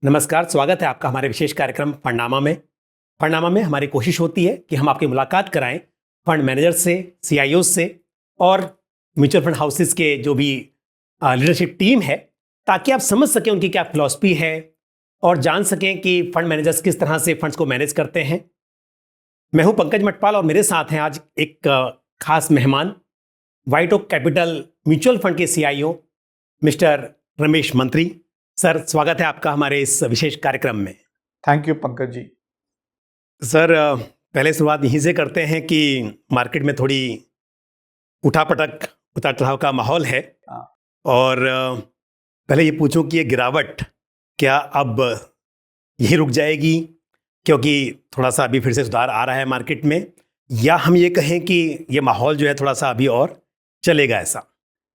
नमस्कार, स्वागत है आपका हमारे विशेष कार्यक्रम फंडनामा में। फंडनामा में हमारी कोशिश होती है कि हम आपकी मुलाकात कराएं फंड मैनेजर से, CIO से और म्यूचुअल फंड हाउसेस के जो भी लीडरशिप टीम है, ताकि आप समझ सकें उनकी क्या फिलॉसफी है और जान सकें कि फंड मैनेजर्स किस तरह से फंड्स को मैनेज करते हैं। मैं हूं पंकज मटपाल और मेरे साथ हैं आज एक खास मेहमान, white oak capital mutual fund के CIO mister Ramesh Mantri. Sir, स्वागत है आपका हमारे इस विशेष कार्यक्रम में। Thank you Pankaj ji. Sir, पहले शुरुआत यहीं से करते हैं कि मार्केट में थोड़ी उठापटक, उतार चढ़ाव का माहौल है हाँ। और पहले ये पूछूं कि ये गिरावट क्या अब यहीं रुक जाएगी, क्योंकि थोड़ा सा अभी फिर से सुधार आ रहा है मार्केट में, या हम ये कहें कि ये माहौल जो है थोड़ा सा अभी और चलेगा ऐसा?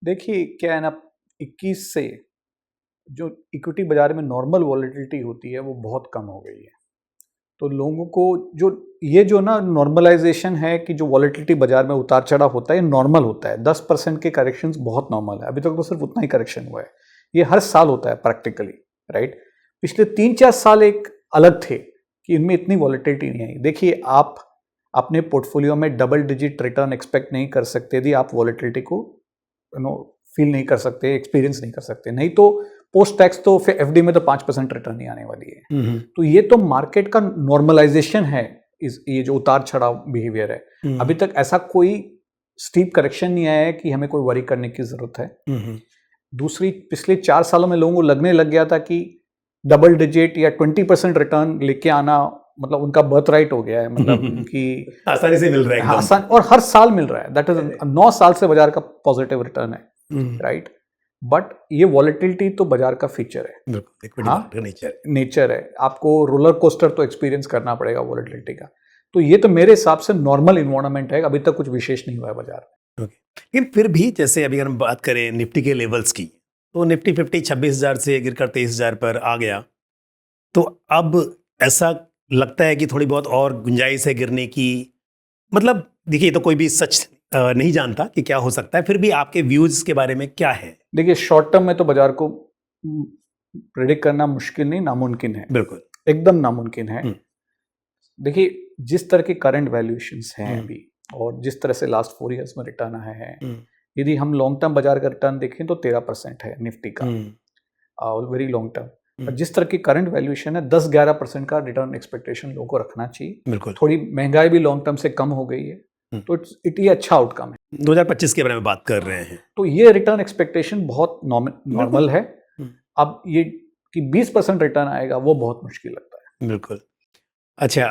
देखिए क्या है ना, 21 से जो इक्विटी बाजार में नॉर्मल वॉलेटिलिटी होती है वो बहुत कम हो गई है। तो लोगों को जो ना नॉर्मलाइजेशन है कि जो वॉलेटिलिटी बाजार में उतार चढ़ाव होता है, ये नॉर्मल होता है। 10% के करेक्शंस बहुत नॉर्मल है। अभी तक तो सिर्फ उतना ही करेक्शन हुआ है। ये हर साल होता है प्रैक्टिकली, राइट। पिछले 3-4 साल एक अलग थे कि इनमें इतनी वॉलेटिलिटी नहीं आई। देखिए, आप अपने पोर्टफोलियो में डबल डिजिट रिटर्न एक्सपेक्ट नहीं कर सकते यदि आप वॉलेटिलिटी को फील नहीं कर सकते, एक्सपीरियंस नहीं कर सकते। नहीं तो पोस्ट टैक्स तो फिर FD में तो 5% रिटर्न नहीं आने वाली है। तो ये तो मार्केट का नॉर्मलाइजेशन है, ये जो उतार चढ़ाव बिहेवियर है। अभी तक ऐसा कोई स्टीप करेक्शन नहीं आया है कि हमें कोई वरी करने की जरूरत है। दूसरी, पिछले 4 सालों में लोगों को लगने लग गया था कि डबल डिजिट या 20% रिटर्न लेके आना मतलब उनका बर्थ राइट हो गया है, मतलब कि आसानी से मिल रहा है, आसान, और हर साल मिल रहा है। दैट इज 9 साल से बाजार का पॉजिटिव रिटर्न है, राइट। बट ये वॉलेटिलिटी तो बाजार का फीचर है, हाँ, नेचर है। आपको रोलर कोस्टर तो एक्सपीरियंस करना पड़ेगा वॉलेटिलिटी का। तो ये तो मेरे हिसाब से नॉर्मल इन्वायरमेंट है। अभी तक कुछ विशेष नहीं हुआ है बाजार में। लेकिन फिर भी जैसे अभी अगर हम बात करें निफ्टी के लेवल्स की, तो निफ्टी 50 26,000 से गिरकर 23,000 पर आ गया। तो अब ऐसा लगता है कि थोड़ी बहुत और गुंजाइश है गिरने की। मतलब देखिए, तो कोई भी सच नहीं जानता कि क्या हो सकता है, फिर भी आपके व्यूज के बारे में क्या है? देखिए, शॉर्ट टर्म में तो बाजार को प्रेडिक्ट करना मुश्किल नहीं, नामुमकिन है, बिल्कुल एकदम नामुमकिन है। देखिए, जिस तरह के करंट वैल्यूएशंस हैं अभी और जिस तरह से लास्ट 4 इयर्स में रिटर्न आए हैं, यदि हम लॉन्ग टर्म बाजार का रिटर्न देखें तो 13% है निफ्टी का, वेरी लॉन्ग टर्म। जिस तरह की करंट वैल्यूएशन है, 10-11% का रिटर्न एक्सपेक्टेशन लोगों को रखना चाहिए। बिल्कुल। थोड़ी महंगाई भी लॉन्ग टर्म से कम हो गई है, तो ये अच्छा आउटकम है। 2025 के बारे में बात कर रहे हैं, तो ये रिटर्न एक्सपेक्टेशन बहुत नॉर्मल है। अब ये कि 20% रिटर्न आएगा वो बहुत मुश्किल लगता है। बिल्कुल। अच्छा,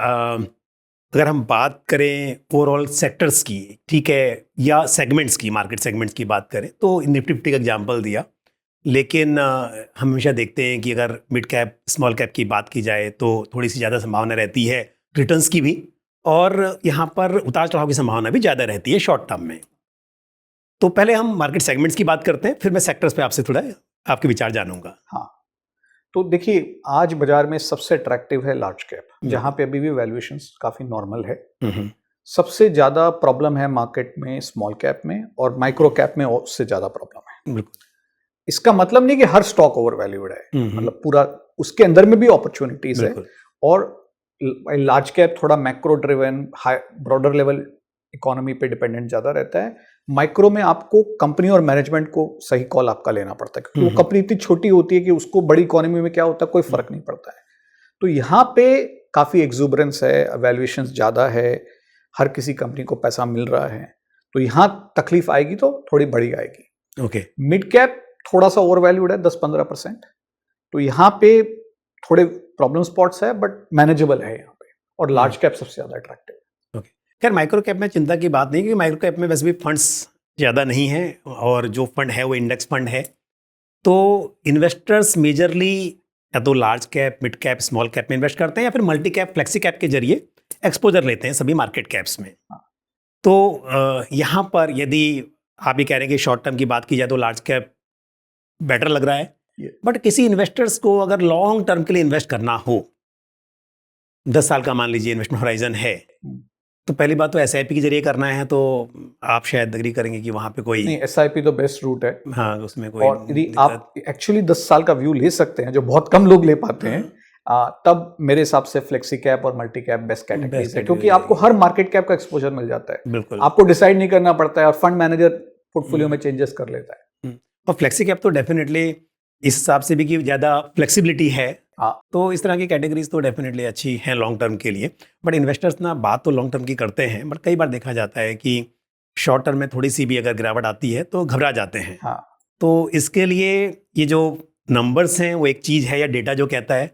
अगर हम बात करें ओवरऑल सेक्टर्स की, ठीक है, या सेगमेंट्स की, मार्केट सेगमेंट्स की बात करें, तो निफ्टी 50 का एग्जांपल दिया, लेकिन हम हमेशा देखते हैं कि अगर मिड कैप स्मॉल कैप की बात की जाए तो थोड़ी सी ज़्यादा संभावना रहती है रिटर्न्स की भी, और यहाँ पर उतार चढ़ाव की संभावना भी ज़्यादा रहती है शॉर्ट टर्म में। तो पहले हम मार्केट सेगमेंट्स की बात करते हैं, फिर मैं सेक्टर्स पे आपसे थोड़ा आपके विचार जानूंगा। हाँ, तो देखिए, आज बाजार में सबसे अट्रैक्टिव है लार्ज कैप, जहां पे अभी भी वैल्यूएशंस काफी नॉर्मल है। सबसे ज्यादा प्रॉब्लम है मार्केट में स्मॉल कैप में, और माइक्रो कैप में उससे ज्यादा प्रॉब्लम है। इसका मतलब नहीं कि हर स्टॉक ओवर वैल्यूड है, मतलब पूरा उसके अंदर में भी अपॉर्चुनिटीज है। और लार्ज कैप थोड़ा macro driven, high broader level economy पे डिपेंडेंट ज्यादा रहता है। माइक्रो में आपको कंपनी और मैनेजमेंट को सही कॉल आपका लेना पड़ता है, क्योंकि वो कंपनी इतनी छोटी होती है कि उसको बड़ी इकोनॉमी में क्या होता है कोई फर्क नहीं पड़ता है। तो यहाँ पे काफी एक्सूबरेंस है, वैल्यूएशंस ज्यादा है, हर किसी कंपनी को पैसा मिल रहा है। तो यहाँ तकलीफ आएगी तो थोड़ी बड़ी आएगी। ओके। मिड कैप थोड़ा सा ओवर वैल्यूड है, 10-15%। तो यहाँ पे थोड़े प्रॉब्लम स्पॉट्स है, बट मैनेजेबल है यहाँ पे। और लार्ज कैप सबसे ज्यादा अट्रैक्टिव। खैर, माइक्रो कैप में चिंता की बात नहीं, क्योंकि माइक्रो कैप में वैसे भी फंड्स ज़्यादा नहीं है, और जो फंड है वो इंडेक्स फंड है। तो इन्वेस्टर्स मेजरली या तो large cap, mid cap, small cap में इन्वेस्ट करते हैं, या फिर मल्टी कैप, फ्लेक्सी कैप के जरिए एक्सपोजर लेते हैं सभी मार्केट कैप्स में। तो यहाँ पर यदि आप ये कह रहे हैं कि शॉर्ट टर्म की बात की जाए तो लार्ज कैप बेटर लग रहा है, बट किसी इन्वेस्टर्स को अगर लॉन्ग टर्म के लिए इन्वेस्ट करना हो, 10 साल का मान लीजिए इन्वेस्टमेंट होराइजन है, तो पहली बात तो एसआईपी के जरिए करना है, तो आप शायद एग्री करेंगे कि वहाँ पे कोई नहीं, एसआईपी तो बेस्ट रूट है। हाँ उसमें कोई और यदि आप एक्चुअली 10 साल का व्यू ले सकते हैं, जो बहुत कम लोग ले पाते हैं, तब मेरे हिसाब से फ्लेक्सी कैप और मल्टी कैप बेस्ट कैटेगरीज है, क्योंकि आपको हर मार्केट कैप का एक्सपोजर मिल जाता है। बिल्कुल, आपको डिसाइड नहीं करना पड़ता है और फंड मैनेजर पोर्टफोलियो में चेंजेस कर लेता है। और फ्लेक्सी कैप तो डेफिनेटली इस हिसाब से भी कि ज़्यादा फ्लेक्सिबिलिटी है, तो इस तरह की कैटेगरीज तो डेफिनेटली अच्छी हैं लॉन्ग टर्म के लिए। बट इन्वेस्टर्स ना बात तो लॉन्ग टर्म की करते हैं, बट कई बार देखा जाता है कि शॉर्ट टर्म में थोड़ी सी भी अगर गिरावट आती है तो घबरा जाते हैं। तो इसके लिए ये जो नंबर्स हैं वो एक चीज़ है, या डेटा जो कहता है।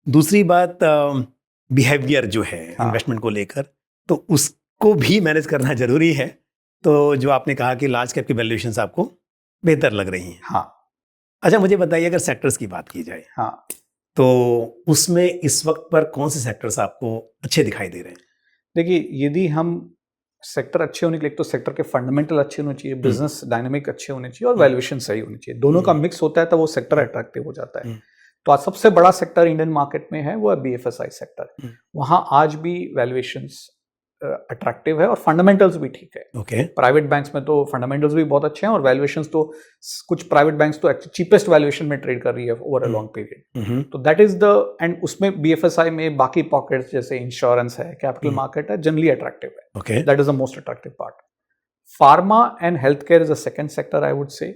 दूसरी बात बिहेवियर जो है इन्वेस्टमेंट को लेकर, तो उसको भी मैनेज करना जरूरी है। तो जो आपने कहा कि लार्ज कैप की वैल्यूएशंस आपको बेहतर लग रही हैं। अच्छा, मुझे बताइए अगर सेक्टर्स की बात की जाए, तो उसमें इस वक्त पर कौन से सेक्टर्स आपको अच्छे दिखाई दे रहे हैं? देखिए, यदि हम सेक्टर अच्छे होने के लिए, तो सेक्टर के फंडामेंटल अच्छे होने चाहिए, बिजनेस डायनामिक अच्छे होने चाहिए और वैल्यूएशन सही होनी चाहिए। दोनों का मिक्स होता है तो वो सेक्टर अट्रैक्टिव हो जाता है। तो आज सबसे बड़ा सेक्टर इंडियन मार्केट में है वो है BFSI सेक्टर। वहां आज भी वैल्यूएशंस अट्रैक्टिव है और फंडामेंटल्स भी ठीक है। प्राइवेट बैंक्स में तो फंडामेंटल्स भी बहुत अच्छे हैं और वैल्यूएशंस तो कुछ प्राइवेट बैंक्स तो चीपेस्ट वैल्यूएशन में ट्रेड कर रही है ओवर अ लॉन्ग पीरियड। तो दैट इज द एंड उसमें BFSI में बाकी पॉकेट्स जैसे इंश्योरेंस है, कैपिटल मार्केट है, जनरली अट्रैक्टिव है। That is the most attractive part. Pharma and health care is a second sector I would say.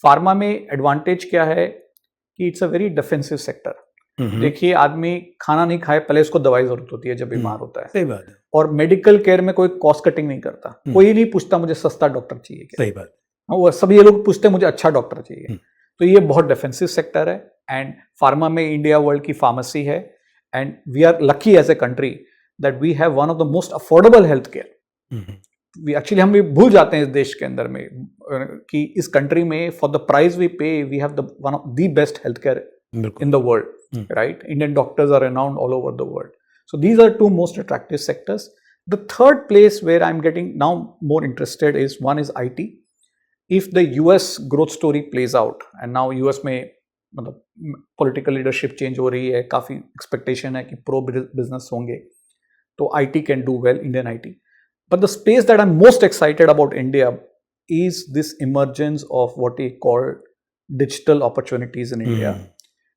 Pharma में advantage क्या है कि it's a very defensive sector. देखिए, आदमी खाना नहीं खाए पहले उसको दवाई जरूरत होती है जब बीमार होता है। सही बात है। और मेडिकल केयर में कोई कॉस्ट कटिंग नहीं करता। कोई नहीं पूछता मुझे सस्ता डॉक्टर चाहिए क्या। सही बात। वो सब ये लोग पूछते हैं मुझे अच्छा डॉक्टर चाहिए। तो ये बहुत डिफेंसिव सेक्टर है। एंड फार्मा में इंडिया वर्ल्ड की फार्मेसी है and we are lucky as a country that we have one of the most affordable health care. Actually हम भी भूल जाते हैं इस देश के अंदर में कि इस कंट्री में for the price we pay we have the one of the best health care in the world, right? Indian doctors are renowned all over the world. So these are two most attractive sectors. The third place where I'm getting now more interested is one is IT. If the US growth story plays out and now US में मतलब political leadership change हो रही है, काफी expectation है कि pro business होंगे, तो IT can do well, Indian IT. But the space that I'm most excited about India is this emergence of what we call digital opportunities in India.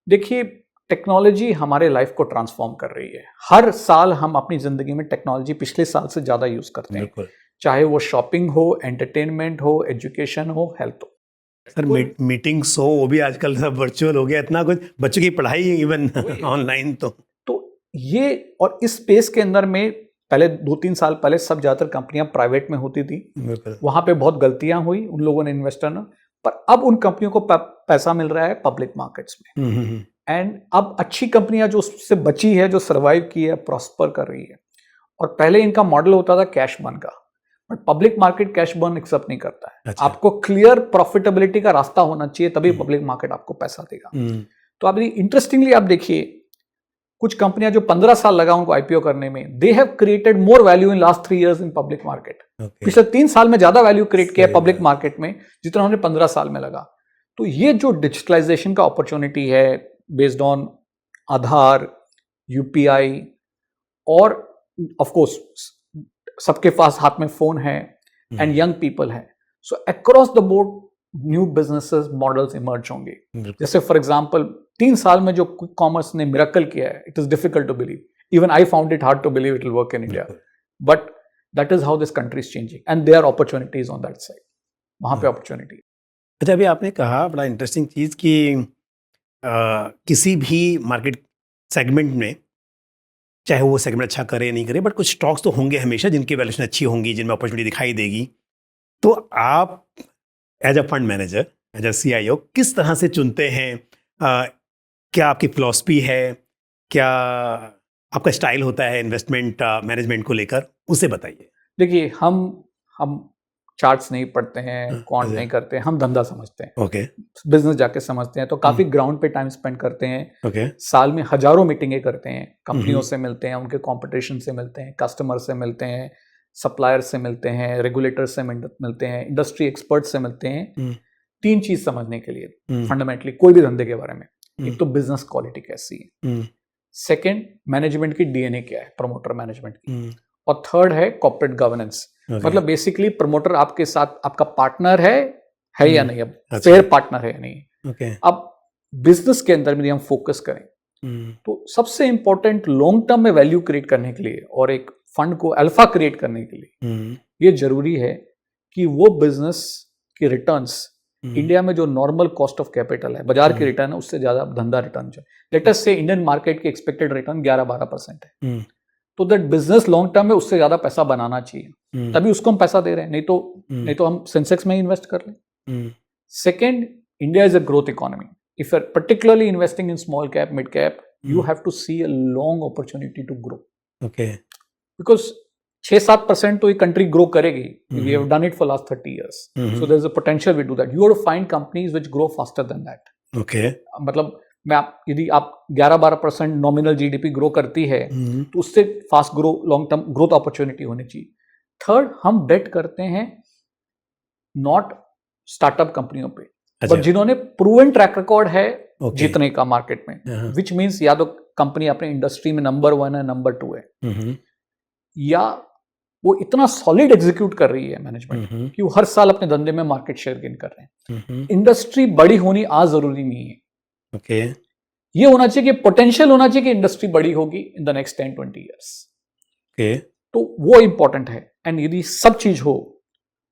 देखिए, technology हमारे लाइफ को transform कर रही है। हर साल हम अपनी जिंदगी में टेक्नोलॉजी पिछले साल से ज्यादा यूज करते हैं, चाहे वो शॉपिंग हो, एंटरटेनमेंट हो, एजुकेशन हो, हेल्थ हो। सर मीटिंग्स हो वो भी आजकल सब वर्चुअल हो गया, इतना कुछ, बच्चों की पढ़ाई इवन ऑनलाइन। तो ये और इस स्पेस के अंदर में पहले 2-3 साल पहले सब ज्यादातर कंपनियां प्राइवेट में होती थी, वहां पे बहुत गलतियां हुई उन लोगों ने, इन्वेस्टर ने। पर अब उन कंपनियों को पैसा मिल रहा है पब्लिक मार्केट्स में एंड अब अच्छी कंपनियां जो उससे बची है, जो सरवाइव की है, प्रॉस्पर कर रही है। और पहले इनका मॉडल होता था कैश बर्न का, but public market cash burn accept नहीं करता है। अच्छा। आपको क्लियर प्रॉफिटेबिलिटी का रास्ता होना चाहिए, तभी पब्लिक मार्केट आपको पैसा देगा। तो अब इंटरेस्टिंगली आप देखिए, कुछ कंपनियां जो 15 साल लगा उनको आईपीओ करने में, they have created more value in last 3 years in public market. पिछले 3 साल में ज्यादा वैल्यू क्रिएट किया पब्लिक मार्केट में जितना उन्हें 15 साल में लगा। तो ये जो डिजिटलाइजेशन का अपॉर्चुनिटी है बेस्ड ऑन आधार, यूपीआई, और ऑफ कोर्स सबके पास हाथ में फोन है एंड यंग पीपल है, so across the board new businesses models emerge होंगे। जैसे फॉर एग्जांपल 3 साल में जो क्विक कॉमर्स ने मिरेकल किया है, it is difficult to believe, even I found it hard to believe it will work in India, but that is how this country is changing and there are opportunities on that side, वहां पे opportunity. अच्छा, अभी आपने कहा बड़ा interesting चीज कि किसी भी मार्केट सेगमेंट में, चाहे वो सेगमेंट अच्छा करे नहीं करे, बट कुछ स्टॉक्स तो होंगे हमेशा जिनकी वैल्यूएशन अच्छी होंगी, जिनमें अपॉर्चुनिटी दिखाई देगी। तो आप as a fund manager, as a CIO किस तरह से चुनते हैं? क्या आपकी फिलॉसफी है, क्या आपका स्टाइल होता है इन्वेस्टमेंट मैनेजमेंट को लेकर, उसे बताइए। देखिए, हम चार्ट्स नहीं पढ़ते हैं, क्वांट नहीं करते हैं, हम धंधा समझते हैं। ओके। बिजनेस जाके समझते हैं, तो काफी ग्राउंड पे टाइम स्पेंड करते हैं। साल में हजारों मीटिंगें करते हैं, कंपनियों से मिलते हैं, उनके कंपटीशन से मिलते हैं, कस्टमर से मिलते हैं, सप्लायर से मिलते हैं, रेगुलेटर से मिलते हैं, इंडस्ट्री एक्सपर्ट से मिलते हैं। 3 चीज समझने के लिए फंडामेंटली कोई भी धंधे के बारे में, एक तो बिजनेस क्वालिटी कैसी है, सेकंड मैनेजमेंट की DNA क्या है, प्रमोटर मैनेजमेंट की, और थर्ड है कॉर्पोरेट गवर्नेंस। मतलब बेसिकली प्रमोटर आपके साथ आपका पार्टनर है या नहीं, अब फेयर पार्टनर है या नहीं। अब बिजनेस के अंदर में हम फोकस करें तो सबसे इंपॉर्टेंट लॉन्ग टर्म में वैल्यू क्रिएट करने के लिए और एक फंड को अल्फा क्रिएट करने के लिए ये जरूरी है कि वो बिजनेस की रिटर्न्स इंडिया में जो नॉर्मल कॉस्ट ऑफ कैपिटल है, बाजार की रिटर्न है, उससे ज्यादा धंधा रिटर्न जो लेट अस से इंडियन मार्केट की एक्सपेक्टेड रिटर्न 11-12% है, तो दैट बिजनेस लॉन्ग टर्म में उससे ज्यादा पैसा बनाना चाहिए, तभी उसको हम पैसा दे रहे हैं, नहीं तो हम सेंसेक्स में ही इन्वेस्ट कर लें। Second, India is a growth economy. If you're particularly investing in small cap, mid cap, you have to see a long opportunity to grow. Okay. Because 6-7% तो ये country grow करेगी. We have done it for last 30 years. So there's a potential we do that. You have to find companies which grow faster than that. Okay. मतलब यदि आप 11-12% nominal GDP grow करती है, तो उससे fast grow long term growth opportunity होनी चाहिए. Third, हम bet करते हैं not startup कंपनियों पे, बट जिन्होंने प्रूवन ट्रैक रिकॉर्ड है जीतने का मार्केट में, विच मीन्स या तो कंपनी अपने इंडस्ट्री में नंबर 1 है, नंबर 2 है, या वो इतना सॉलिड एग्जीक्यूट कर रही है मैनेजमेंट कि वो हर साल अपने धंधे में मार्केट शेयर गेन कर रहे हैं। इंडस्ट्री बड़ी होनी आज जरूरी नहीं है। ये होना चाहिए कि पोटेंशियल होना चाहिए कि इंडस्ट्री बड़ी होगी इन द नेक्स्ट 10-20 ईयर्स। तो वो इंपॉर्टेंट है। एंड यदि सब चीज हो,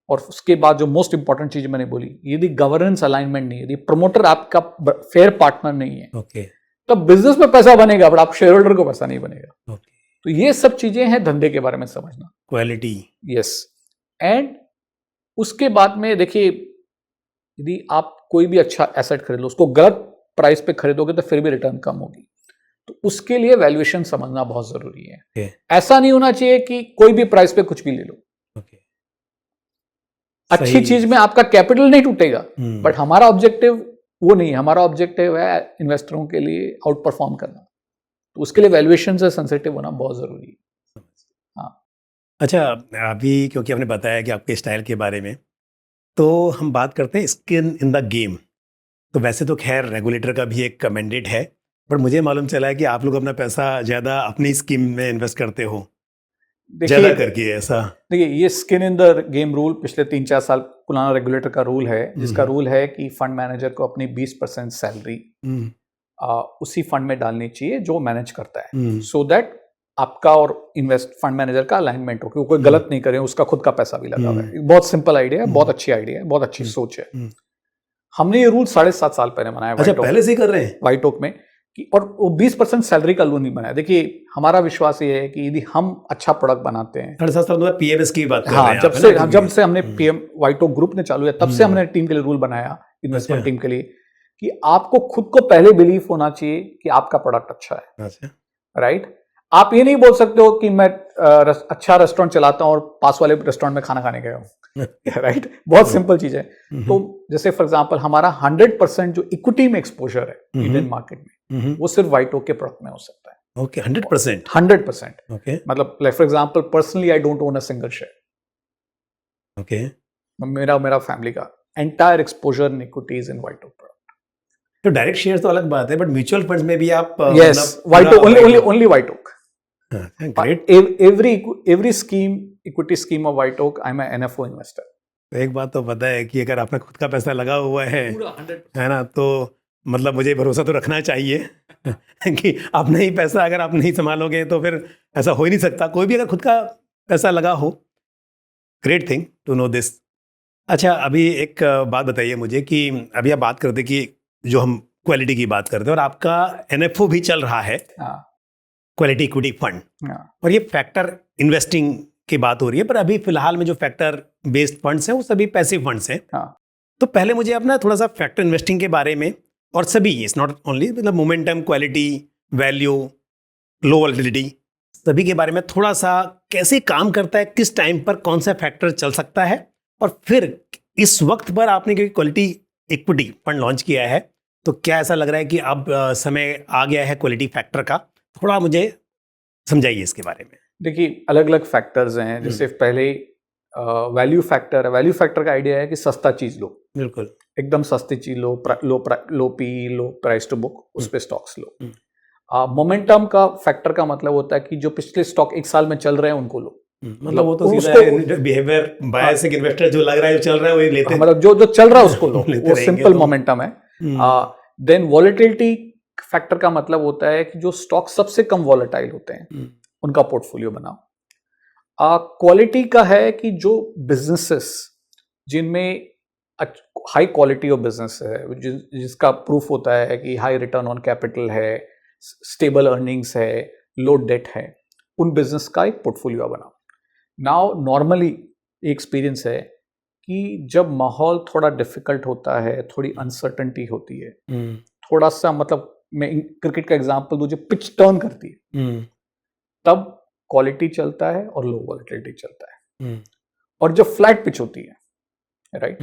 और उसके बाद जो मोस्ट इंपॉर्टेंट चीज मैंने बोली, यदि गवर्नेंस अलाइनमेंट नहीं है, यदि प्रमोटर आपका फेयर पार्टनर नहीं है, तब बिजनेस में पैसा बनेगा बट आप शेयर होल्डर को पैसा नहीं बनेगा। तो ये सब चीजें हैं धंधे के बारे में समझना। Quality, yes. एंड उसके बाद में देखिए, यदि आप कोई भी अच्छा एसेट खरीद लो, उसको गलत प्राइस पे खरीदोगे तो फिर भी रिटर्न कम होगी। तो उसके लिए वैल्यूएशन समझना बहुत जरूरी है। ऐसा नहीं होना चाहिए कि कोई भी प्राइस पे कुछ भी ले लो। अच्छी चीज में आपका कैपिटल नहीं टूटेगा, बट हमारा ऑब्जेक्टिव वो नहीं है। हमारा ऑब्जेक्टिव है इन्वेस्टरों के लिए आउट परफॉर्म करना, तो उसके लिए वैल्यूएशन से सेंसिटिव होना बहुत जरूरी है। हाँ, अच्छा, अभी क्योंकि आपने बताया कि आपके स्टाइल के बारे में, तो हम बात करते हैं स्किन इन द गेम। तो वैसे तो खैर रेगुलेटर का भी एक मैंडेट है, पर मुझे मालूम चला है कि आप लोग अपना पैसा ज़्यादा अपनी स्कीम में इन्वेस्ट करते हो, ज़्यादा करके। ऐसा देखिए, ये skin in the game rule पिछले 3-4 साल पुराना रेगुलेटर का रूल है, जिसका रूल है कि फंड मैनेजर को अपनी 20% सैलरी उसी फंड में डालनी चाहिए जो मैनेज करता है, सो दैट आपका और इन्वेस्ट फंड मैनेजर का अलाइनमेंट हो, कि कोई गलत नहीं करे, उसका खुद का पैसा भी लगा हुआ है। बहुत सिंपल आइडिया है, बहुत अच्छी आइडिया है, बहुत अच्छी सोच है। हमने ये रूल 7.5 साल पहले बनाया। अच्छा, पहले से ही कर रहे हैं व्हाइट ओक में कि, और वो 20% सैलरी का रूल नहीं बनाया। देखिए, हमारा विश्वास ये है कि यदि हम अच्छा प्रोडक्ट बनाते हैं, 7.5 साल PMS की बात कर रहे हैं। जब से हमने PM व्हाइट ओक ग्रुप ने चालू है, तब से हमने टीम के लिए रूल बनाया, इन्वेस्टमेंट टीम के लिए, कि आपको खुद को पहले बिलीव होना चाहिए कि आपका प्रोडक्ट अच्छा है। राइट? आप ये नहीं बोल सकते हो कि मैं अच्छा रेस्टोरेंट चलाता हूँ और पास वाले रेस्टोरेंट में खाना खाने गया हूँ। राइट? बहुत सिंपल चीज है। तो जैसे फॉर एग्जांपल, हमारा 100% जो इक्विटी में एक्सपोजर है इंडियन मार्केट में, वो सिर्फ व्हाइट ओक के प्रोडक्ट में हो सकता है। ओके, 100%। 100%। ओके, मतलब like for example, personally I don't own a single share. Okay, मेरा फैमिली का entire exposure in equities in white oak product. तो डायरेक्ट शेयर तो अलग बात है, बट म्यूचुअल फंड्स में भी आप yes, white oak, only white oak. Great. Every scheme, equity scheme of white oak, I am an NFO investor. तो एक बात तो पता है कि अगर आपने खुद का पैसा लगा हुआ है ना, तो मतलब मुझे भरोसा तो रखना चाहिए कि अपना ही पैसा अगर आप नहीं संभालोगे तो फिर ऐसा हो ही नहीं सकता। कोई भी अगर खुद का पैसा लगा हो, great thing to know this. अच्छा, अभी एक बात बताइए मुझे कि अभी आप बात करते कि जो हम क्वालिटी की बात करते हैं, और आपका NFO भी चल रहा है, क्वालिटी इक्विटी फंड, और ये फैक्टर इन्वेस्टिंग की बात हो रही है, पर अभी फिलहाल में जो फैक्टर बेस्ड फंड्स हैं वो सभी पैसिव फंड्स हैं। तो पहले मुझे अपना थोड़ा सा फैक्टर इन्वेस्टिंग के बारे में, और सभी, इट्स नॉट ओनली, मतलब मोमेंटम, क्वालिटी, वैल्यू, लो वोलेटिलिटी, सभी के बारे में थोड़ा सा कैसे काम करता है, किस टाइम पर कौन सा फैक्टर चल सकता है, और फिर इस वक्त पर आपने क्योंकि क्वालिटी इक्विटी फंड लॉन्च किया है, तो क्या ऐसा लग रहा है कि अब समय आ गया है क्वालिटी फैक्टर का? थोड़ा मुझे समझाइए इसके बारे में। देखिए, अलग अलग फैक्टर्स हैं। जैसे पहले वैल्यू फैक्टर है। वैल्यू फैक्टर का आइडिया है कि सस्ता चीज लो, बिल्कुल एकदम सस्ती चीज लो, low P, low price to book, उस पे स्टॉक्स लो। मोमेंटम का फैक्टर का मतलब होता है कि जो पिछले स्टॉक 1 साल में चल रहे हैं उनको लो। मतलब वो तो सीधा बिहेवियर बायस इन्वेस्टर जो लग रहा है जो चल रहा है वही लेते हैं, मतलब जो चल रहा है उसको लो, लेते वो रहेंगे सिंपल तो। मोमेंटम है। देन वॉलेटिलिटी फैक्टर का मतलब होता है कि जो स्टॉक सबसे कम वॉलेटाइल होते हैं उनका पोर्टफोलियो बनाओ। क्वालिटी का है कि जो बिजनेसेस जिनमें हाई क्वालिटी ऑफ बिजनेस है, जिसका प्रूफ होता है कि हाई रिटर्न ऑन कैपिटल है, स्टेबल अर्निंग्स है, लो डेट है, उन बिजनेस का एक पोर्टफोलियो बनाओ। नाउ नॉर्मली एक्सपीरियंस है कि जब माहौल थोड़ा डिफिकल्ट होता है, थोड़ी अनसर्टेनिटी होती है, थोड़ा सा मतलब मैं क्रिकेट का एग्जांपल दूं, जब पिच टर्न करती है तब क्वालिटी चलता है और लो वॉलेटिलिटी चलता है। और जब फ्लैट पिच होती है राइट,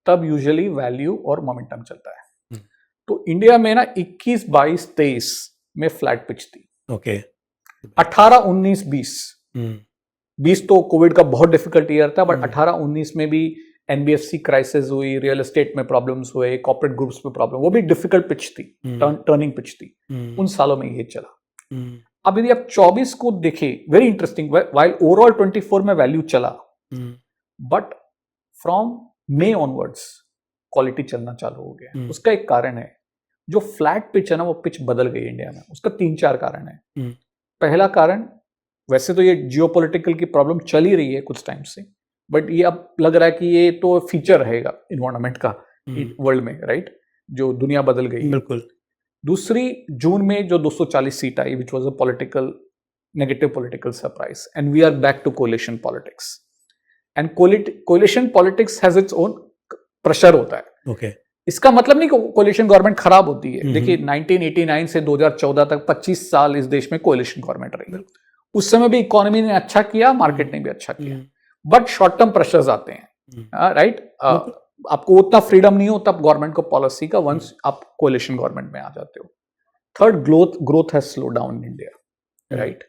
तब यूजुअली वैल्यू और मोमेंटम चलता है। तो इंडिया में ना 21, 22, 23 में फ्लैट पिच थी। ओके 18, 19, 20 तो कोविड का बहुत डिफिकल्ट ईयर था, बट 18, 19 में भी एनबीएफसी क्राइसिस हुई, रियल एस्टेट में प्रॉब्लम्स हुए, कॉर्पोरेट ग्रुप्स में प्रॉब्लम, वो भी डिफिकल्ट पिच थी, टर्निंग पिच थी। उन सालों में ये चला। अब यदि आप 24 को देखें, वेरी इंटरेस्टिंग, वाइल ओवरऑल 24 में वैल्यू चला, but from May onwards quality चलना चालू हो गया। उसका एक कारण है, जो फ्लैट पिच है ना, वो पिच बदल गई इंडिया में। उसका 3-4 कारण है। पहला कारण, वैसे तो ये जियोपॉलिटिकल की प्रॉब्लम चल ही रही है कुछ टाइम से, बट ये अब लग रहा है कि ये तो फीचर रहेगा इन्वायरमेंट का वर्ल्ड में, राइट, जो दुनिया बदल गई। बिल्कुल। दूसरी, जून में जो 240 सीट आई, which was a political negative political surprise, and we are back to coalition politics. And coalition politics has its own pressure होता है। okay. इसका मतलब नहीं कि कोलिशन गवर्नमेंट खराब होती है। देखिए 1989 से 2014 तक 25 साल इस देश में कोलिशन गवर्नमेंट रही। उस समय भी इकोनॉमी ने अच्छा किया, मार्केट ने भी अच्छा किया, बट शॉर्ट टर्म प्रेशर्स आते हैं, राइट। आपको उतना फ्रीडम नहीं होता गवर्नमेंट को पॉलिसी का, वंस आप कोलिशन गवर्नमेंट में आ जाते हो। Third, growth has slow down in India, right.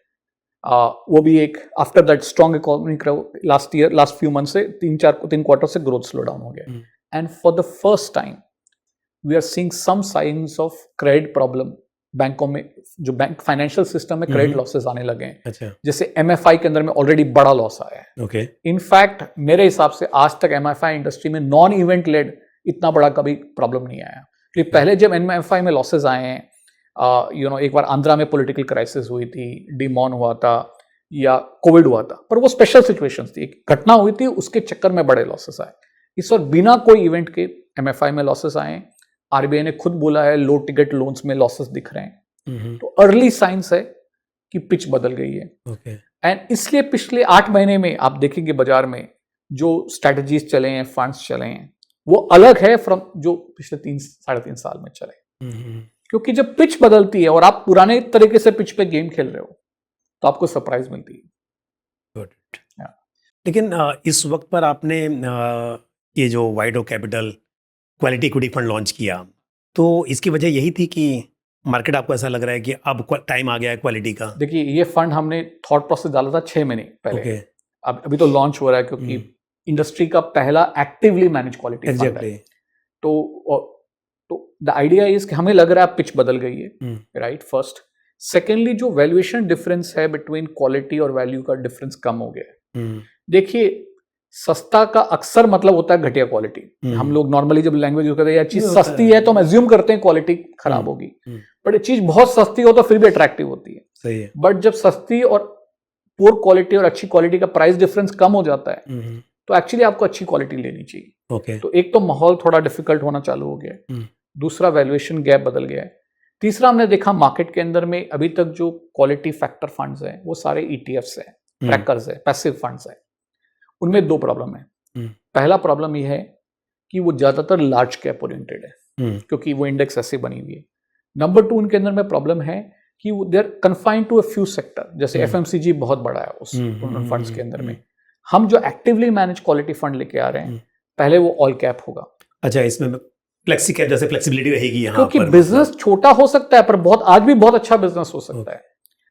वो भी एक after that strong economy last few month से 3 क्वार्टर से ग्रोथ स्लो डाउन हो गया। And for the first time we are seeing some science of credit problem. बैंकों में, जो बैंक फाइनेंशियल सिस्टम में क्रेडिट लॉसेस आने लगे हैं। अच्छा। जैसे एमएफआई के अंदर में ऑलरेडी बड़ा लॉस आया है। ओके। इनफैक्ट मेरे हिसाब से आज तक एमएफआई इंडस्ट्री में नॉन इवेंट लेड इतना बड़ा कभी प्रॉब्लम नहीं आया। क्योंकि पहले जब एमएफआई में लॉसेस आए हैं, एक बार आंध्रा में पॉलिटिकल क्राइसिस हुई थी, डिमॉन हुआ था, या कोविड हुआ था, पर वो स्पेशल सिचुएशंस थी, एक घटना हुई थी, उसके चक्कर में बड़े लॉसेस आए। इस बार बिना कोई इवेंट के एमएफआई में लॉसेस आए। आरबीआई ने खुद बोला है लो टिकट लोन्स में लॉसेस दिख रहे हैं। तो अर्ली साइंस है कि पिच बदल गई है। ओके। एंड इसलिए पिछले 8 महीने में आप देखेंगे बाजार में जो स्ट्रेटजीज चले हैं, फंड्स चले हैं, वो अलग है फ्रॉम जो पिछले 3-3.5 साल में चले। क्योंकि जब पिच बदलती है और आप पुराने तरीके से पिच पे गेम खेल रहे हो, तो आपको सरप्राइज मिलती है। लेकिन इस वक्त पर आपने ये जो WhiteOak capital quality equity fund launch किया, तो इसकी वजह यही थी कि मार्केट, आपको ऐसा लग रहा है कि अब टाइम आ गया है क्वालिटी का? देखिए, ये फंड हमने थॉट प्रोसेस डाला था 6 महीने पहले। okay. अभी तो लॉन्च हो रहा है, क्योंकि इंडस्ट्री का पहला एक्टिवली मैनेज क्वालिटी फंड है। तो द आइडिया इज कि हमें लग रहा है पिच बदल गई है, राइट, फर्स्ट। सेकेंडली, जो वैल्यूएशन डिफरेंस है बिटवीन क्वालिटी और वैल्यू का डिफरेंस कम हो गया है। देखिए, सस्ता का अक्सर मतलब होता है घटिया क्वालिटी। हम लोग नॉर्मली जब लैंग्वेज यूज करते हैं, यार चीज सस्ती है तो हम एज्यूम करते हैं क्वालिटी खराब होगी, बट ये चीज बहुत सस्ती हो तो फिर भी अट्रैक्टिव होती है। सही है। बट जब सस्ती और पुअर क्वालिटी और अच्छी क्वालिटी का प्राइस डिफरेंस कम हो जाता है, तो एक्चुअली आपको अच्छी क्वालिटी लेनी चाहिए। okay. तो एक तो माहौल थोड़ा डिफिकल्ट होना चालू हो गया, दूसरा वैल्यूएशन गैप बदल गया है, तीसरा हमने देखा मार्केट के अंदर में अभी तक जो क्वालिटी फैक्टर फंड्स हैं वो सारे ETFs है, ट्रैकर्स है, पैसिव फंड्स है। उनमें 2 प्रॉब्लम है। पहला प्रॉब्लम ये है कि वो ज्यादातर लार्ज कैप ओरिएंटेड है, क्योंकि वो इंडेक्स ऐसे बनी हुई है। नंबर 2, उनके अंदर में प्रॉब्लम है कि they are confined to a few sector, जैसे FMCG बहुत बड़ा है उस फंड्स के अंदर में। हम जो एक्टिवली मैनेज क्वालिटी फंड लेके आ रहे हैं, पहले वो ऑल कैप होगा। अच्छा, इसमें फ्लेक्सी कैप जैसे फ्लेक्सिबिलिटी रहेगी यहाँ क्योंकि बिजनेस छोटा हो सकता है, पर आज भी बहुत अच्छा बिजनेस हो सकता है।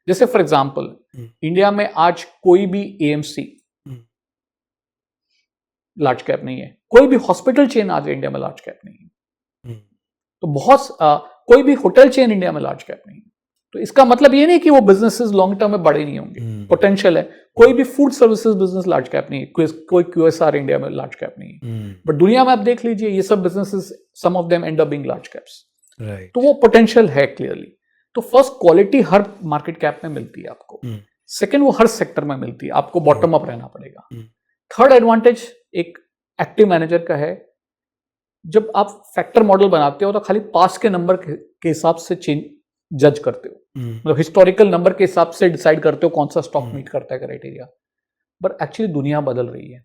जैसे फॉर एग्जाम्पल, इंडिया में आज कोई भी AMC लार्ज कैप नहीं है, कोई भी हॉस्पिटल चेन आज इंडिया में लार्ज कैप नहीं है, तो कोई भी होटल चेन इंडिया में लार्ज कैप नहीं है। तो इसका मतलब ये नहीं कि वो बिजनेसेस लॉन्ग टर्म में बड़े नहीं होंगे, पोटेंशियल है। कोई भी food services business large cap नहीं है, कोई QSR इंडिया में लार्ज कैप नहीं है, बट दुनिया में आप देख लीजिए ये सब businesses, some of them end up being large caps. Right. तो वो पोटेंशियल है क्लियरली। तो फर्स्ट, क्वालिटी हर मार्केट कैप में मिलती है आपको। सेकंड, वो हर सेक्टर में मिलती है, आपको बॉटम अप रहना पड़ेगा। थर्ड एडवांटेज एक एक्टिव मैनेजर का है, जब आप फैक्टर मॉडल बनाते हो तो खाली पास के नंबर के हिसाब से जज करते हो, मतलब हिस्टोरिकल नंबर के हिसाब से डिसाइड करते हो कौन सा स्टॉक मीट करता है क्राइटेरिया। बट एक्चुअली दुनिया बदल रही है,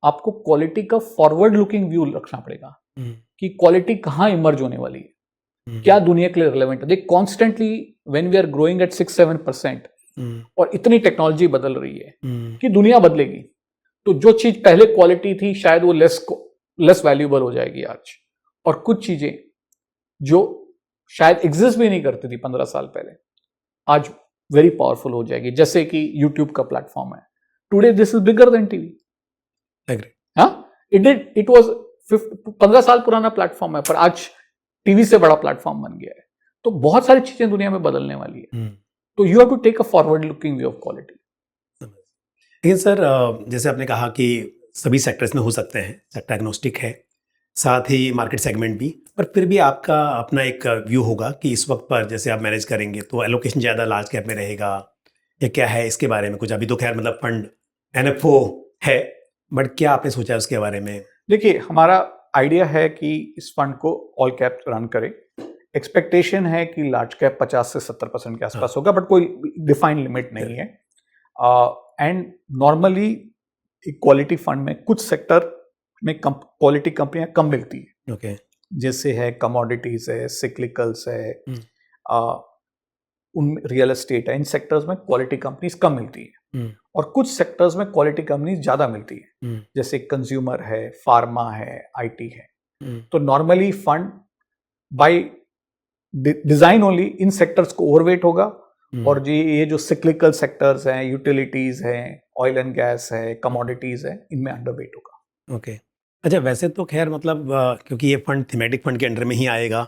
आपको क्वालिटी का फॉरवर्ड लुकिंग व्यू रखना पड़ेगा कि क्वालिटी कहाँ इमर्ज होने वाली है, क्या दुनिया के लिए रिलेवेंट है। देख, constantly when we are growing at 6-7% और इतनी टेक्नोलॉजी बदल रही है कि दुनिया बदलेगी, तो जो चीज पहले क्वालिटी थी शायद वो लेस वैल्यूएबल हो जाएगी आज, और कुछ चीजें जो शायद एग्जिस्ट भी नहीं करती थी 15 साल पहले, आज वेरी पावरफुल हो जाएगी। जैसे कि यूट्यूब का प्लेटफॉर्म है, today this is bigger than TV. हाँ, इट वाज 15 साल पुराना प्लेटफॉर्म है, पर आज टीवी से बड़ा प्लेटफॉर्म बन गया है। तो बहुत सारी चीजें दुनिया में बदलने वाली है, तो you have to take a forward looking view of quality. लेकिन सर, जैसे आपने कहा कि सभी सेक्टर्स में हो सकते हैं, सेक्टर एग्नोस्टिक है, साथ ही मार्केट सेगमेंट भी, पर फिर भी आपका अपना एक व्यू होगा कि इस वक्त पर जैसे आप मैनेज करेंगे तो एलोकेशन ज़्यादा लार्ज कैप में रहेगा या क्या है, इसके बारे में कुछ? अभी तो खैर मतलब फंड NFO है, बट क्या आपने सोचा है उसके बारे में? देखिए, हमारा आइडिया है कि इस फंड को ऑल कैप रन करें। एक्सपेक्टेशन है कि लार्ज कैप 50 से 70% के आसपास होगा, बट कोई डिफाइंड लिमिट नहीं है। एंड नॉर्मली क्वालिटी फंड में कुछ सेक्टर में क्वालिटी कंपनियां कम मिलती है। ओके। जैसे है कमोडिटीज है, सिक्लिकल्स है, उन रियल एस्टेट है, इन सेक्टर्स में क्वालिटी कंपनीज कम मिलती है। और कुछ सेक्टर्स में क्वालिटी कंपनीज ज्यादा मिलती है, जैसे कंज्यूमर है, फार्मा है, IT है। तो normally fund by design only in sectors को ओवरवेट होगा, और ये जो सिक्लिकल सेक्टर्स हैं, यूटिलिटीज हैं, ऑयल एंड गैस है, कमोडिटीज है, इनमें अंडरवेट होगा। ओके। अच्छा, वैसे तो खैर मतलब क्योंकि ये फंड थीमेटिक फंड के अंडर में ही आएगा,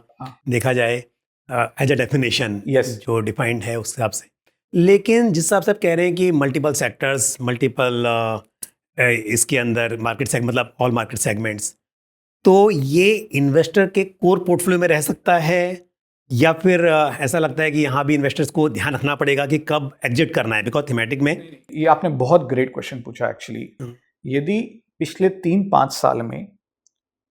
देखा जाए एज अ डेफिनेशन जो डिफाइंड है उस हिसाब से। लेकिन जिस हिसाब से आप कह रहे हैं कि मल्टीपल सेक्टर्स, मल्टीपल इसके अंदर मार्केट सेगमेंट, मतलब ऑल मार्केट सेगमेंट्स, तो ये इन्वेस्टर के कोर पोर्टफोलियो में रह सकता है, या फिर ऐसा लगता है कि यहाँ भी इन्वेस्टर्स को ध्यान रखना पड़ेगा कि कब एग्जिट करना है, बिकॉज थीमेटिक में? ये आपने बहुत ग्रेट क्वेश्चन पूछा एक्चुअली। यदि पिछले 3-5 साल में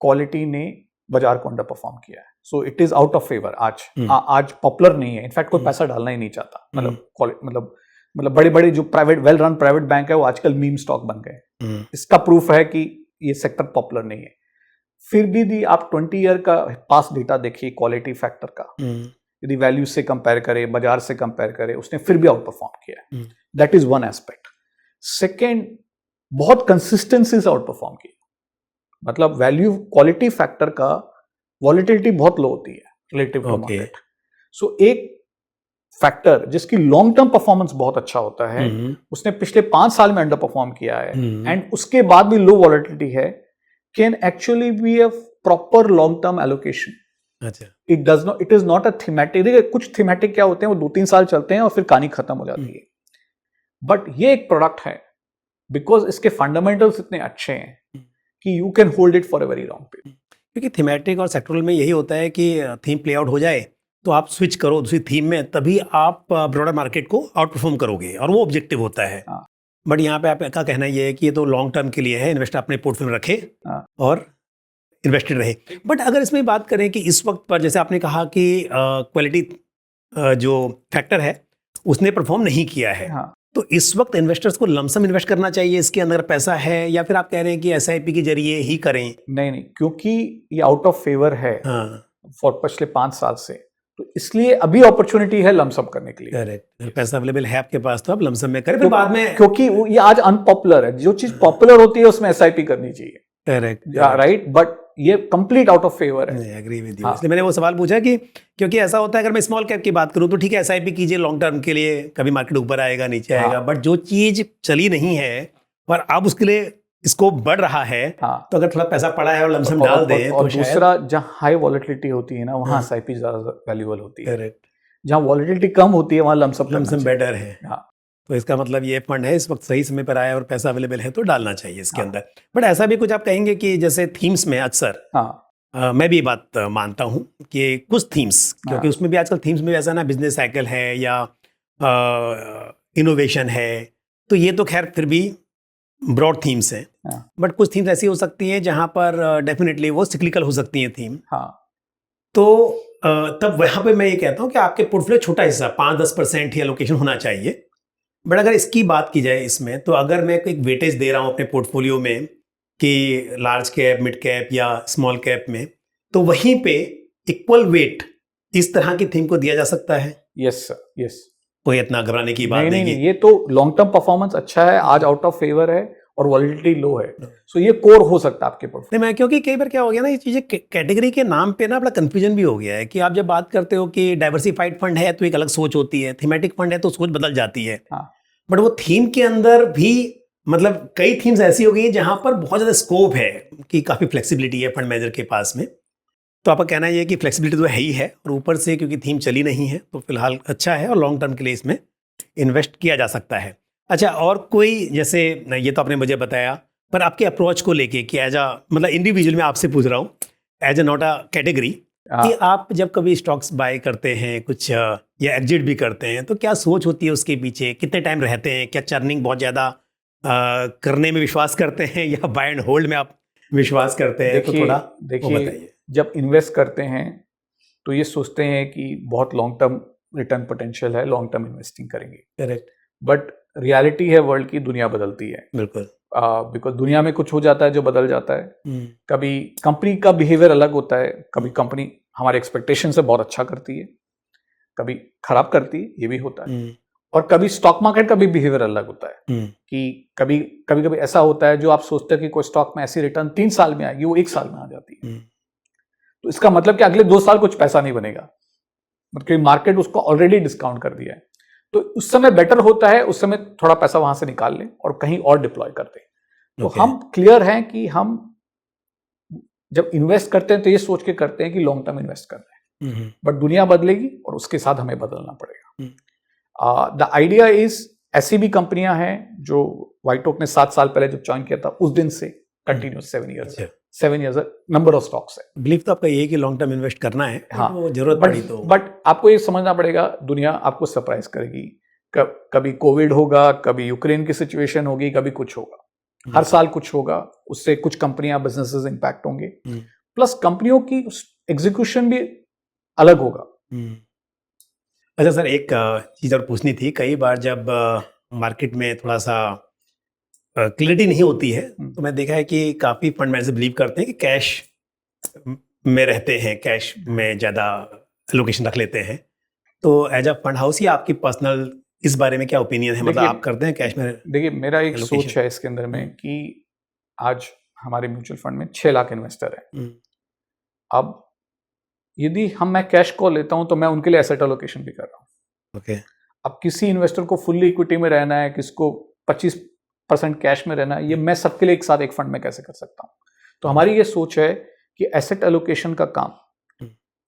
क्वालिटी ने बाजार को अंडर परफॉर्म किया है, so it is out of favour. आज पॉपुलर नहीं है, इनफैक्ट कोई पैसा डालना ही नहीं चाहता। मतलब बड़े बड़े जो private well run private bank है वो आजकल मीम स्टॉक बन गए। इसका प्रूफ है कि ये सेक्टर पॉपुलर नहीं है। फिर भी आप 20 ईयर का पास डेटा देखिए क्वालिटी फैक्टर का, यदि वैल्यू से कंपेयर करें, बाजार से कंपेयर करें, उसने फिर भी आउट परफॉर्म किया है। That is one aspect. Second, बहुत कंसिस्टेंसी से आउट परफॉर्म किया, मतलब वैल्यू क्वालिटी फैक्टर का वॉलेटिलिटी बहुत लो होती है रिलेटिव टू मार्केट। सो एक फैक्टर जिसकी लॉन्ग टर्म परफॉर्मेंस बहुत अच्छा होता है, उसने पिछले 5 साल में अंडर परफॉर्म किया है, एंड उसके बाद भी लो वॉलेटिलिटी है, can actually be a proper long term allocation. अच्छा, it is not a thematic. देखिए, कुछ थीमेटिक क्या होते हैं, वो 2-3 साल चलते हैं और फिर कहानी खत्म हो जाती है। बट ये एक प्रोडक्ट है बिकॉज इसके फंडामेंटल्स इतने अच्छे हैं कि you can hold it for a very long period. क्योंकि थीमेटिक और सेक्टरल में यही होता है कि थीम प्ले आउट हो जाए तो आप स्विच करो दूसरी थीम में, तभी आप ब्रॉडर मार्केट को आउट परफॉर्म करोगे, और वो ऑब्जेक्टिव होता है। बट यहाँ पे आपका कहना ये है कि ये तो लॉन्ग टर्म के लिए है, इन्वेस्टर अपने पोर्टफोलियो में रखे और इन्वेस्टेड रहे। बट अगर इसमें बात करें कि इस वक्त पर, जैसे आपने कहा कि क्वालिटी जो फैक्टर है उसने परफॉर्म नहीं किया है, तो इस वक्त इन्वेस्टर्स को लमसम इन्वेस्ट करना चाहिए इसके अंदर पैसा है, या फिर आप कह रहे हैं कि SIP के जरिए ही करें? नहीं, क्योंकि ये आउट ऑफ फेवर है फॉर पिछले 5 साल से, तो इसलिए अभी अपॉर्चुनिटी है लमसम करने के लिए। करेक्ट, पैसा अवेलेबल है आपके पास तो आप लमसम में करें, फिर बाद में, क्योंकि ये आज अनपॉपुलर है। जो चीज पॉपुलर होती है उसमें SIP करनी चाहिए। करेक्ट, राइट, बट ये कंप्लीट आउट ऑफ फेवर है। Agree with you. इसलिए मैंने वो सवाल पूछा कि क्योंकि ऐसा होता है, अगर मैं स्मॉल कैप की बात करूं तो ठीक है, SIP कीजिए लॉन्ग टर्म के लिए, कभी मार्केट ऊपर आएगा नीचे आएगा, बट जो चीज चली नहीं है पर अब उसके लिए स्कोप बढ़ रहा है, तो अगर थोड़ा पैसा पड़ा है और लमसम डाल दे, और दूसरा, जहाँ हाई वॉलेटिलिटी होती है ना, वहाँ SIP ज्यादा वैल्यूएबल होती है। करेक्ट, जहाँ वॉलेटिलिटी कम होती है वहाँ लमसम बेटर है। तो इसका मतलब ये फंड है, इस वक्त सही समय पर आया और पैसा अवेलेबल है तो डालना चाहिए इसके हाँ। अंदर। बट ऐसा भी कुछ आप कहेंगे कि जैसे थीम्स में अक्सर हाँ मैं भी ये बात मानता हूँ कि कुछ थीम्स, क्योंकि हाँ। उसमें भी आजकल थीम्स में ऐसा ना बिजनेस साइकिल है या इनोवेशन है, तो ये तो खैर फिर भी ब्रॉड थीम्स हैं। हाँ। बट कुछ थीम्स ऐसी हो सकती हैं जहाँ पर डेफिनेटली वो सिक्लिकल हो सकती हैं थीम। हाँ तो तब वहाँ पे मैं ये कहता हूँ कि आपके पोर्टफोलियो छोटा हिस्सा 5-10% ही एलोकेशन होना चाहिए। बट अगर इसकी बात की जाए इसमें, तो अगर मैं एक वेटेज दे रहा हूँ अपने पोर्टफोलियो में कि लार्ज कैप, मिड कैप या स्मॉल कैप में, तो वहीं पे इक्वल वेट इस तरह की थीम को दिया जा सकता है। Yes sir, yes. कोई इतना घबराने की बात नहीं, नहीं ये तो लॉन्ग टर्म परफॉर्मेंस अच्छा है, आज आउट ऑफ फेवर है और वॉलिडिटी लो है, सो ये कोर हो सकता है आपके पोर्टफोलियो। नहीं, मैं क्योंकि कई बार क्या हो गया ना, ये चीज़ें कैटेगरी के नाम पे ना बड़ा कंफ्यूजन भी हो गया है कि आप जब बात करते हो कि डाइवर्सिफाइड फंड है तो एक अलग सोच होती है, थीमेटिक फंड है तो सोच बदल जाती है। हाँ। बट वो थीम के अंदर भी मतलब कई थीम्स ऐसी हो गई हैं जहां पर बहुत ज़्यादा स्कोप है कि काफ़ी फ्लेक्सिबिलिटी है फंड मैनेजर के पास में। तो आपका कहना ये है कि फ्लेक्सिबिलिटी तो है ही है, और ऊपर से क्योंकि थीम चली नहीं है तो फिलहाल अच्छा है और लॉन्ग टर्म के लिए इसमें इन्वेस्ट किया जा सकता है। अच्छा, और कोई, जैसे ये तो आपने मुझे बताया, पर आपके अप्रोच को लेके कि एज अ मतलब इंडिविजुअल मैं आपसे पूछ रहा हूँ, as a not a category, कि आप जब कभी स्टॉक्स बाय करते हैं कुछ या एग्जिट भी करते हैं, तो क्या सोच होती है उसके पीछे, कितने टाइम रहते हैं, क्या चर्निंग बहुत ज़्यादा करने में विश्वास करते हैं या बाय एंड होल्ड में आप विश्वास करते हैं? तो थोड़ा वो देखिए, बताइए। जब इन्वेस्ट करते हैं तो ये सोचते हैं कि बहुत लॉन्ग टर्म रिटर्न पोटेंशियल है, लॉन्ग टर्म इन्वेस्टिंग करेंगे। करेक्ट। बट रियलिटी है वर्ल्ड की, दुनिया बदलती है। बिल्कुल। बिकॉज दुनिया में कुछ हो जाता है जो बदल जाता है। कभी कंपनी का बिहेवियर अलग होता है, कभी कंपनी हमारे एक्सपेक्टेशन से बहुत अच्छा करती है, कभी खराब करती है, ये भी होता है। और कभी स्टॉक मार्केट का भी बिहेवियर अलग होता है कि कभी कभी ऐसा होता है जो आप सोचते हैं कि कोई स्टॉक में ऐसी रिटर्न 3 साल में आएगी, वो 1 साल में आ जाती है। तो इसका मतलब कि अगले 2 साल कुछ पैसा नहीं बनेगा, मतलब मार्केट उसको ऑलरेडी डिस्काउंट कर दिया है। तो उस समय बेटर होता है उस समय थोड़ा पैसा वहां से निकाल लें और कहीं और डिप्लॉय कर दें। तो हम क्लियर हैं कि हम जब इन्वेस्ट करते हैं तो ये सोच के करते हैं कि लॉन्ग टर्म इन्वेस्ट कर रहे हैं, बट दुनिया बदलेगी और उसके साथ हमें बदलना पड़ेगा। द आइडिया इज, ऐसी भी कंपनियां हैं जो व्हाइट ओक ने 7 साल पहले जब ज्वाइन किया था उस दिन से continuous 7 years number of stocks है। बिलीव तो आपका ये है कि लॉन्ग टर्म इन्वेस्ट करना है। हाँ, वो जरूरत पड़ी तो। बट आपको ये समझना पड़ेगा, दुनिया आपको सरप्राइज करेगी। कभी कोविड होगा, कभी यूक्रेन की सिचुएशन होगी, कभी कुछ होगा, हर साल कुछ होगा, उससे कुछ कंपनियां, बिजनेसेस इंपैक्ट होंगे, प्लस कंपनियों की एग्जीक्यूशन भी अलग होगा। अच्छा सर, एक चीज़ और पूछनी थी। कई बार जब मार्केट में थोड़ा सा क्लैरिटी नहीं होती है, तो मैं देखा है कि काफ़ी फंड मैनेजर बिलीव करते हैं कि कैश में रहते हैं, कैश में ज़्यादा एलोकेशन रख लेते हैं। तो एज अ फंड हाउस, या आपकी पर्सनल इस बारे में क्या ओपिनियन है? मतलब आप करते हैं कैश में? देखिए, मेरा एक सोच है इसके अंदर में कि आज हमारे म्यूचुअल फंड में 6 लाख इन्वेस्टर हैं। अब यदि मैं कैश कॉल लेता हूं तो मैं उनके लिए एसेट एलोकेशन भी कर रहा हूं। अब किसी इन्वेस्टर को फुल्ली इक्विटी में रहना है, किसको 25% कैश में रहना है, ये मैं सबके लिए एक साथ एक फंड में कैसे कर सकता हूं? तो हमारी ये सोच है कि एसेट एलोकेशन का काम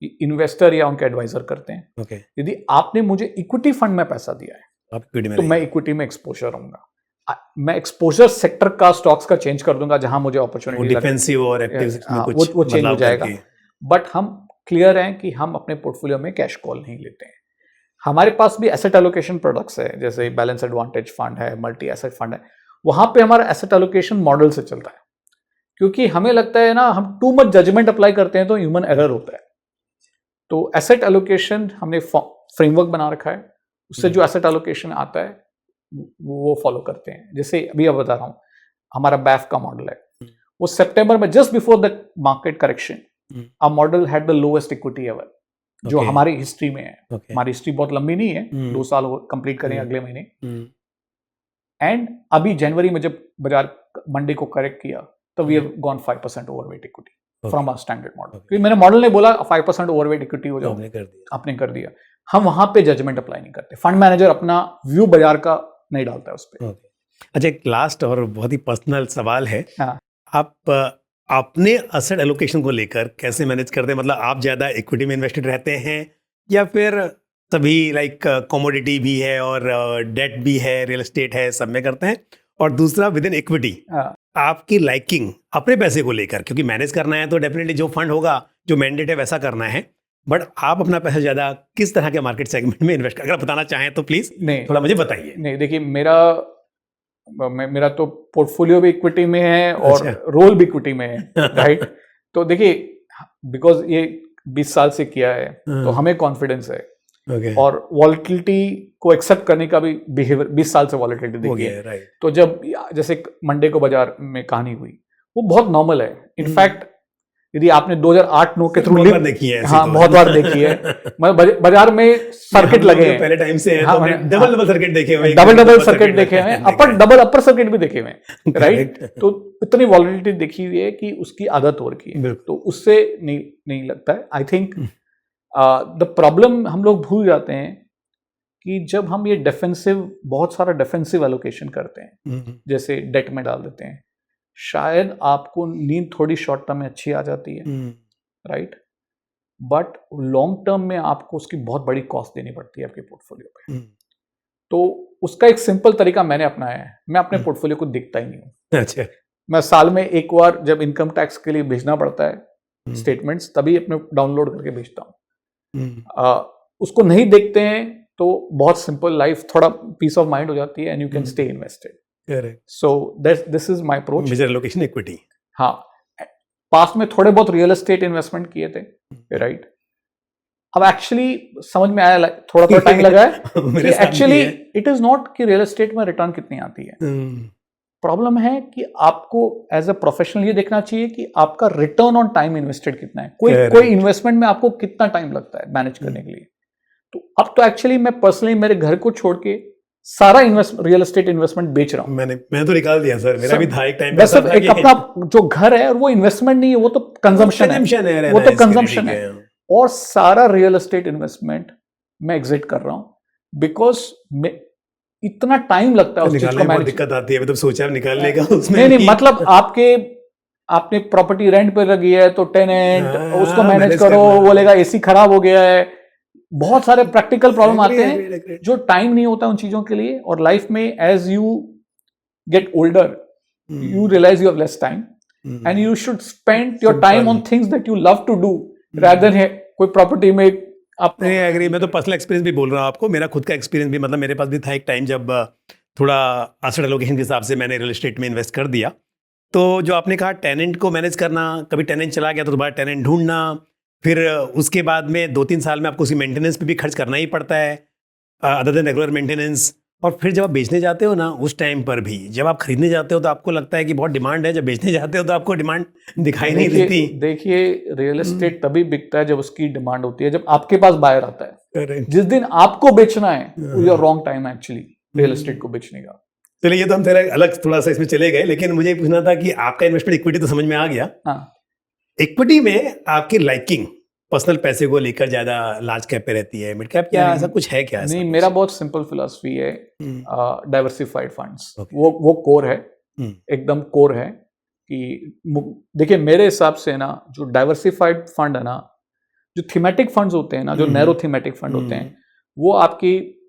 इन्वेस्टर या उनके एडवाइजर करते हैं। यदि आपने मुझे इक्विटी फंड में पैसा दिया है तो मैं इक्विटी में एक्सपोजर रहूंगा। मैं एक्सपोजर सेक्टर का, स्टॉक्स का चेंज कर दूंगा जहां मुझे अपॉर्चुनिटी, डिफेंसिव और एक्टिव में कुछ वो चेंज हो जाएगा। बट हम क्लियर हैं कि हम अपने पोर्टफोलियो में कैश कॉल नहीं लेते हैं। हमारे पास भी एसेट एलोकेशन प्रोडक्ट्स है, जैसे बैलेंस एडवांटेज फंड है, मल्टी एसेट फंड है। वहां पे हमारा एसेट एलोकेशन मॉडल से चलता है, क्योंकि हमें लगता है ना, हम टू मच जजमेंट अप्लाई करते हैं तो ह्यूमन एरर होता है। तो एसेट एलोकेशन हमने फ्रेमवर्क बना रखा है, उससे जो एसेट एलोकेशन आता है वो फॉलो करते हैं। जैसे अभी अब बता रहा हूँ, हमारा बैफ का मॉडल है, वो सितंबर में just before the market correction, our model had the lowest equity ever, जो हमारी हिस्ट्री में है। हमारी हिस्ट्री बहुत लंबी नहीं है, 2 साल कंप्लीट करें अगले महीने। एंड अभी जनवरी में जब बाजार मंडे को करेक्ट किया तो we have gone 5% overweight equity from our standard model. क्योंकि मेरे मॉडल ने बोला 5% ओवरवेट इक्विटी हो जाओ, आपने कर दिया। हम वहां पे जजमेंट अप्लाई नहीं करते, फंड मैनेजर अपना व्यू बाजार का नहीं डालता है उस पर। अच्छा, एक लास्ट और बहुत ही पर्सनल सवाल है। आप अपने एसेट एलोकेशन को लेकर कैसे मैनेज करते हैं? मतलब आप ज़्यादा इक्विटी में इन्वेस्टेड रहते हैं या फिर सभी लाइक कमोडिटी भी है और डेट भी है, रियल एस्टेट है, सब में करते हैं। और दूसरा विद इन इक्विटी, आपकी लाइकिंग अपने पैसे को लेकर, क्योंकि मैनेज करना है तो डेफिनेटली जो फंड होगा, जो मैंडेट है वैसा करना है, बट आप अपना पैसा ज़्यादा किस तरह के मार्केट सेगमेंट में इन्वेस्ट अगर बताना चाहें तो प्लीज़ थोड़ा मुझे बताइए। नहीं, देखिए मेरा तो पोर्टफोलियो भी इक्विटी में है और रोल भी इक्विटी में है, राइट। तो देखिए, बिकॉज ये 20 साल से किया है तो हमें कॉन्फिडेंस है। और वॉलेटिलिटी को एक्सेप्ट करने का भी बिहेवियर 20 साल से वॉलेटिलिटी देखी है। तो जब जैसे मंडे को बाजार में कहानी हुई, वो बहुत नॉर्मल है। इनफैक्ट यदि आपने 2008-9 के थ्रू देखी है, हाँ बहुत बार देखी है, मतलब बाजार में सर्किट लगे हैं पहले टाइम से, डबल सर्किट देखे हुए, डबल सर्किट देखे हुए, अपर सर्किट भी देखे हुए, राइट। तो इतनी वॉलेटिलिटी देखी हुई है कि उसकी आदत हो रखी है, तो उससे नहीं लगता है। आई थिंक द प्रॉब्लम हम लोग भूल जाते हैं कि जब हम ये बहुत सारा डिफेंसिव एलोकेशन करते हैं, जैसे डेट में डाल देते हैं, शायद आपको नींद थोड़ी शॉर्ट टर्म में अच्छी आ जाती है, राइट, बट लॉन्ग टर्म में आपको उसकी बहुत बड़ी कॉस्ट देनी पड़ती है आपके पोर्टफोलियो पे। तो उसका एक सिंपल तरीका मैंने अपनाया है, मैं अपने पोर्टफोलियो को देखता ही नहीं हूँ। अच्छा। मैं साल में एक बार जब इनकम टैक्स के लिए भेजना पड़ता है स्टेटमेंट्स, तभी अपने डाउनलोड करके भेजता हूँ। उसको नहीं देखते हैं तो बहुत सिंपल लाइफ, थोड़ा पीस ऑफ माइंड हो जाती है and you can stay invested. Correct. So this is my approach. Major allocation equity. हाँ, पास्ट में थोड़े बहुत रियल एस्टेट इन्वेस्टमेंट किए थे, राइट। अब एक्चुअली समझ में आया, थोड़ा टाइम लगा है। एक्चुअली इट इज नॉट कि रियल एस्टेट में रिटर्न कितनी आती है। प्रॉब्लम है कि आपको एज अ प्रोफेशनल ये देखना चाहिए कि आपका रिटर्न ऑन टाइम इन्वेस्टेड कितना है। कोई इन्वेस्टमेंट में आपको कितना टाइम लगता है मैनेज करने के लिए। तो अब तो एक्चुअली मैं पर्सनली मेरे घर को छोड़ के सारा रियल एस्टेट इन्वेस्टमेंट बेच रहा हूं। मैं तो निकाल दिया सर, मेरा भी था एक टाइम पे। सिर्फ एक अपना जो घर है, और वो इन्वेस्टमेंट नहीं है, वो तो कंजम्पशन है, वो तो कंजम्पशन है। और सारा रियल एस्टेट इन्वेस्टमेंट मैं एग्जिट कर रहा हूं बिकॉज इतना टाइम लगता है उस चीज को मैनेज। दिक्कत आती है, मतलब सोचा निकालने का उसमें नहीं, मतलब आपने प्रॉपर्टी रेंट पे लगी है तो टेनेंट उसको मैनेज करो, बोलेगा एसी खराब हो गया है, बहुत सारे प्रैक्टिकल प्रॉब्लम आते हैं जो टाइम नहीं होता उन चीजों के लिए। और लाइफ में as you get older you realize you have less time and you should spend your time on things that you love to do rather than कोई प्रॉपर्टी में अपने एग्री। मैं तो पर्सनल एक्सपीरियंस भी बोल रहा हूँ आपको, मेरा खुद का एक्सपीरियंस भी, मतलब मेरे पास भी था एक टाइम जब थोड़ा एसेट एलोकेशन के हिसाब से मैंने रियल एस्टेट में इन्वेस्ट कर दिया। तो जो आपने कहा टेनेंट को मैनेज करना, कभी टेनेंट चला गया तो दोबारा टेनेंट ढूंढना, फिर उसके बाद में 2-3 साल में आपको उसी मेंटेनेंस पे भी खर्च करना ही पड़ता है, अदर देन रेगुलर मेंटेनेंस। और फिर जब आप बेचने जाते हो ना, उस टाइम पर भी जब आप खरीदने जाते हो तो आपको लगता है कि बहुत डिमांड है, जब बेचने जाते हो तो आपको डिमांड दिखाई नहीं देती। देखिए, रियल एस्टेट तभी बिकता है जब उसकी डिमांड होती है, जब आपके पास बायर आता है। जिस दिन आपको बेचना है, योर रॉन्ग टाइम है एक्चुअली रियल एस्टेट को बेचने का। चलिए, ये तो हम तेरा अलग थोड़ा सा इसमें चले गए, लेकिन मुझे पूछना था कि आपका इन्वेस्टमेंट इक्विटी तो समझ में आ गया। इक्विटी में आपकी लाइकिंग पर्सनल पैसे को लेकर ज्यादा लार्ज कैप पे रहती है, मिड कैप, क्या ऐसा कुछ है क्या? नहीं, मेरा बहुत सिंपल फिलॉसफी है, डाइवर्सिफाइड फंड्स। वो कोर है, एकदम कोर है कि देखिए मेरे हिसाब से ना, जो डाइवर्सिफाइड फंड है ना, जो थीमेटिक फंड्स होते हैं ना, जो नैरो थीमेटिक फंड होते हैं, वो आपकी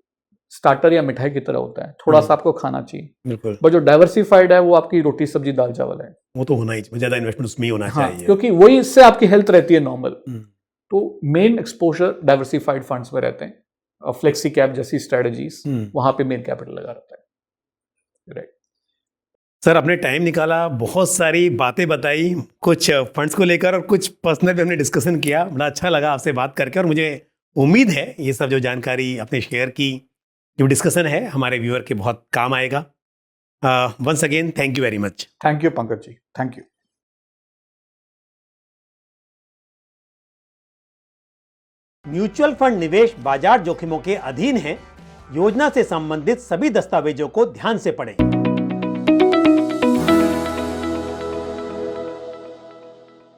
स्टार्टर या मिठाई की तरह होता है, थोड़ा सा आपको खाना चाहिए। बिल्कुल। बट जो डाइवर्सिफाइड है वो आपकी रोटी सब्जी दाल चावल है, वो तो होना ही, ज्यादा इन्वेस्टमेंट उसमें ही होना चाहिए, क्योंकि वही इससे आपकी हेल्थ रहती है नॉर्मल। तो मेन एक्सपोजर डाइवर्सिफाइड फंड्स में रहते हैं, फ्लेक्सी कैप जैसी स्ट्रेटजीज, वहां पे मेन कैपिटल लगा रहता है, राइट। सर, आपने टाइम निकाला, बहुत सारी बातें बताई, कुछ फंड्स को लेकर और कुछ पर्सनल भी हमने डिस्कशन किया। बड़ा अच्छा लगा आपसे बात करके, और मुझे उम्मीद है ये सब जो जानकारी आपने शेयर की, जो डिस्कशन है, हमारे व्यूअर के बहुत काम आएगा। Once again thank you very much. Thank you Pankaj ji, thank you. Mutual fund निवेश बाजार जोखिमों के अधीन है। योजना से संबंधित सभी दस्तावेजों को ध्यान से पढ़ें।